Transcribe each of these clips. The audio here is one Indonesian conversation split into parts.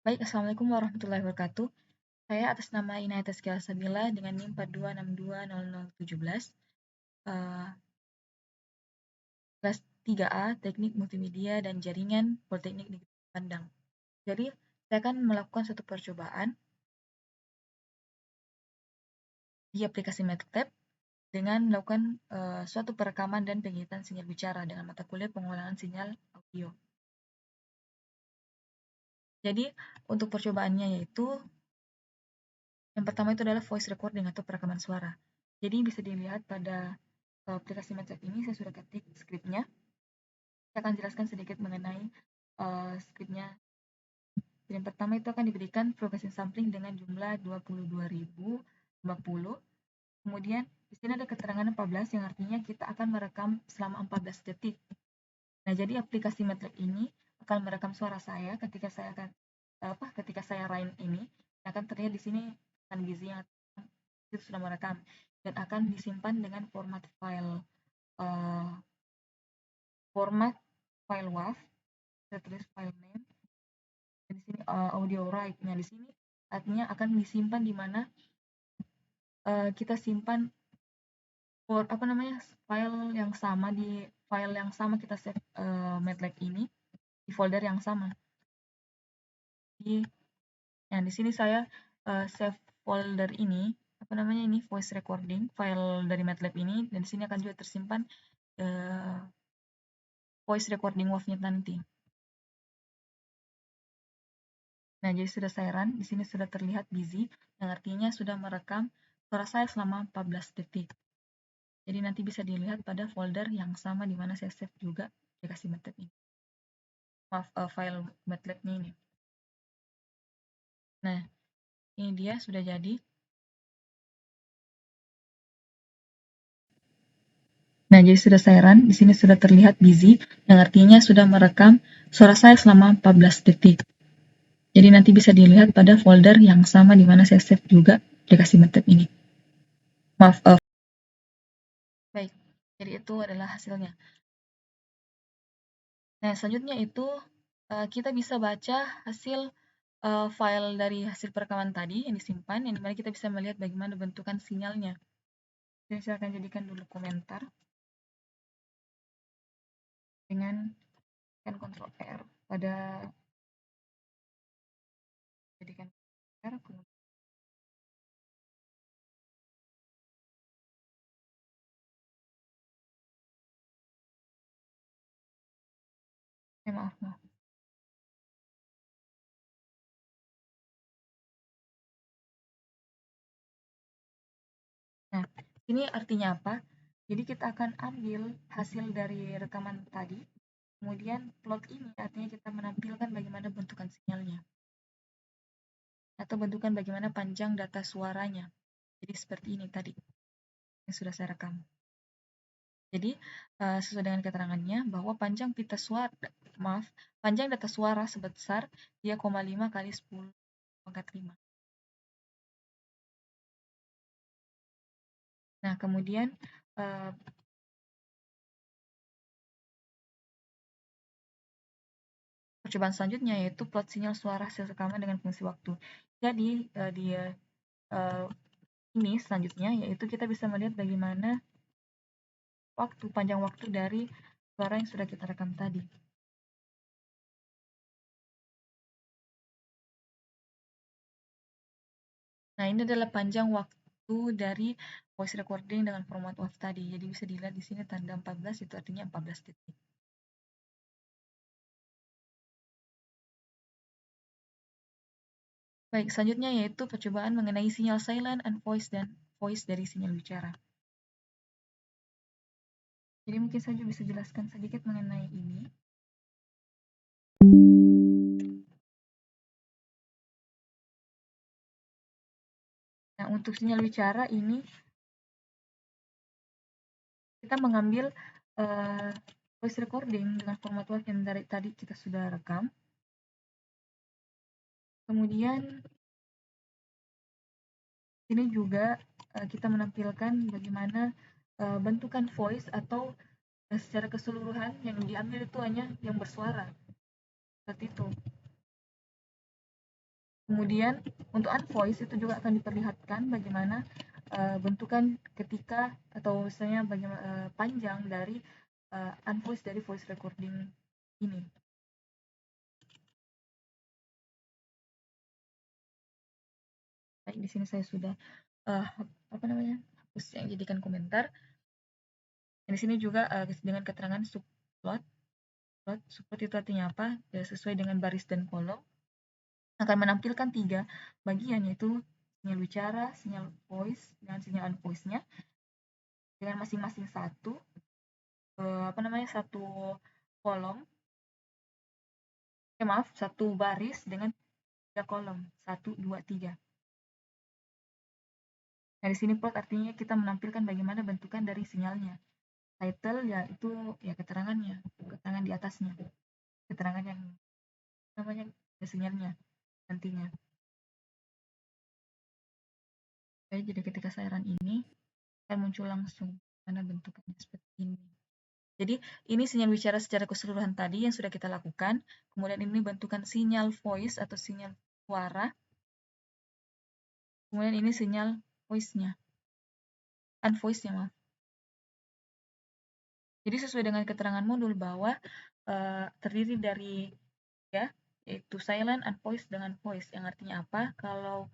Baik, Assalamualaikum warahmatullahi wabarakatuh. Saya atas nama Inayat Tazkiyah Sabila dengan NIM 42620017, kelas 3A, Teknik Multimedia dan Jaringan Politeknik Negeri Padang. Jadi, saya akan melakukan satu percobaan di aplikasi MATLAB dengan melakukan suatu perekaman dan penghitungan sinyal bicara dengan mata kuliah pengolahan sinyal audio. Jadi, untuk percobaannya yaitu yang pertama itu adalah voice recording atau perekaman suara. Jadi bisa dilihat pada aplikasi MATLAB ini saya sudah ketik skripnya. Saya akan jelaskan sedikit mengenai skripnya. Yang pertama itu akan diberikan progression sampling dengan jumlah 22.050. Kemudian di sini ada keterangan 14 yang artinya kita akan merekam selama 14 detik. Nah, jadi aplikasi MATLAB ini akan merekam suara saya ketika saya rhyme ini akan terlihat di sini akan gizi yang itu sudah merekam dan akan disimpan dengan format file WAV. Saya tulis file name dan di sini audio write. Nah, di sini artinya akan disimpan di mana kita simpan file yang sama kita save MATLAB ini di folder yang sama. Di sini saya save folder ini voice recording file dari MATLAB ini, dan di sini akan juga tersimpan voice recording WAV-nya nanti. Nah, jadi sudah saya run, di sini sudah terlihat busy, yang artinya sudah merekam suara saya selama 14 detik. Jadi nanti bisa dilihat pada folder yang sama di mana saya save juga aplikasi MATLAB ini. Maaf, file MATLAB-nya ini. Nah, ini dia sudah jadi. Nah, jadi sudah saya run, di sini sudah terlihat busy, yang artinya sudah merekam suara saya selama 14 detik. Jadi nanti bisa dilihat pada folder yang sama di mana saya save juga aplikasi MATLAB ini. Maaf. Baik, jadi itu adalah hasilnya. Nah, selanjutnya itu kita bisa baca hasil file dari hasil perekaman tadi yang disimpan, yang dimana kita bisa melihat bagaimana bentukan sinyalnya. Jadi saya akan jadikan dulu komentar dengan Ctrl R pada jadikan komentar. Maaf. Nah, ini artinya apa? Jadi kita akan ambil hasil dari rekaman tadi, kemudian plot ini artinya kita menampilkan bagaimana bentukan sinyalnya, atau bentukan bagaimana panjang data suaranya. Jadi seperti ini tadi yang sudah saya rekam. Jadi sesuai dengan keterangannya bahwa panjang data suara sebesar 3,5 kali 10 pangkat 5. Nah, kemudian percobaan selanjutnya yaitu plot sinyal suara hasil rekaman dengan fungsi waktu. Jadi ini selanjutnya yaitu kita bisa melihat bagaimana panjang waktu dari suara yang sudah kita rekam tadi. Nah, ini adalah panjang waktu dari voice recording dengan format WAV tadi. Jadi bisa dilihat di sini tanda 14, itu artinya 14 detik. Baik, selanjutnya yaitu percobaan mengenai sinyal silent and voice dan voice dari sinyal bicara. Jadi mungkin saya juga bisa jelaskan sedikit mengenai ini. Nah, untuk sinyal bicara ini kita mengambil voice recording dengan format WAV yang dari tadi kita sudah rekam. Kemudian ini juga kita menampilkan bagaimana bentukan voice atau secara keseluruhan yang diambil itu hanya yang bersuara. Seperti itu. Kemudian untuk unvoice itu juga akan diperlihatkan bagaimana bentukan ketika atau misalnya bagaimana panjang dari unvoice dari voice recording ini. Baik, di sini saya sudah hapus yang jadikan komentar. Dan di sini juga dengan keterangan subplot. Subplot itu artinya apa? Ya, sesuai dengan baris dan kolom akan menampilkan 3 bagian, yaitu sinyal bicara, sinyal voice, dan sinyal unvoice-nya dengan masing-masing satu kolom, satu baris dengan 3 kolom, 1, 2, 3. Nah, di sini plot artinya kita menampilkan bagaimana bentukan dari sinyalnya. Title yaitu ya keterangannya, keterangan di atasnya, keterangan yang namanya sinyalnya nantinya. Jadi ketika saya run ini akan muncul langsung mana bentukannya seperti ini. Jadi ini sinyal bicara secara keseluruhan tadi yang sudah kita lakukan. Kemudian ini bentukan sinyal voice atau sinyal suara. Kemudian ini sinyal voice-nya, unvoice-nya maaf. Jadi sesuai dengan keterangan modul bahwa terdiri dari yaitu silent, unvoiced, dengan voice. Yang artinya apa? Kalau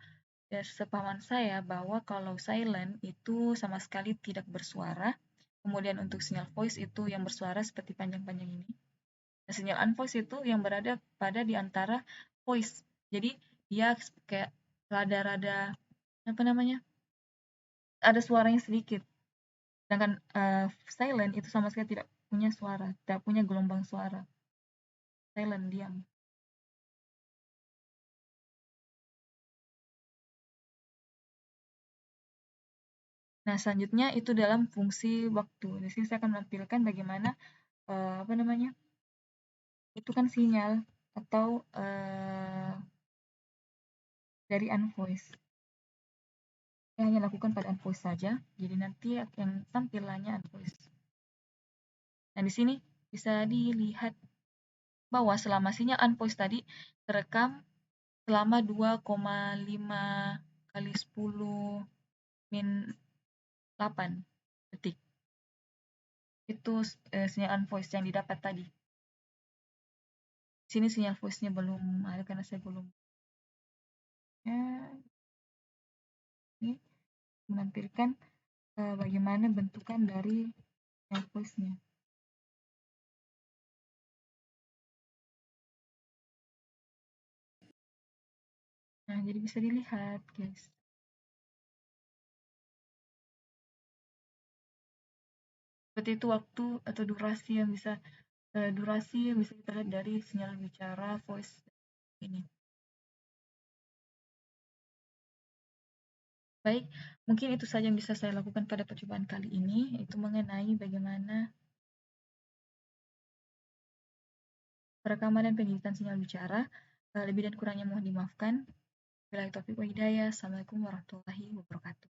sepahaman saya bahwa kalau silent itu sama sekali tidak bersuara. Kemudian untuk sinyal voice itu yang bersuara seperti panjang-panjang ini. Dan sinyal unvoiced itu yang berada pada di antara voice. Jadi dia kayak rada-rada ada suaranya sedikit. Sedangkan silent itu sama sekali tidak punya suara, tidak punya gelombang suara. Silent, diam. Nah, selanjutnya itu dalam fungsi waktu. Di sini saya akan menampilkan bagaimana itu kan sinyal atau dari unvoiced. Saya hanya lakukan pada unvoiced saja, jadi nanti yang tampilannya unvoiced. Nah, di sini bisa dilihat bahwa selama sinyal unvoiced tadi terekam selama 2,5 kali 10 min 8 detik. Itu sinyal unvoiced yang didapat tadi. Sini sinyal voice-nya belum ada karena saya belum ini menampilkan bagaimana bentukan dari sinyal voice-nya. Nah, jadi bisa dilihat, guys. Seperti itu waktu atau durasi yang bisa kita lihat dari sinyal bicara voice ini. Baik, mungkin itu saja yang bisa saya lakukan pada percobaan kali ini, yaitu mengenai bagaimana perekaman dan pengeditan sinyal bicara. Lebih dan kurangnya mohon dimaafkan. Wabillahi taufiq wa hidayah. Assalamualaikum warahmatullahi wabarakatuh.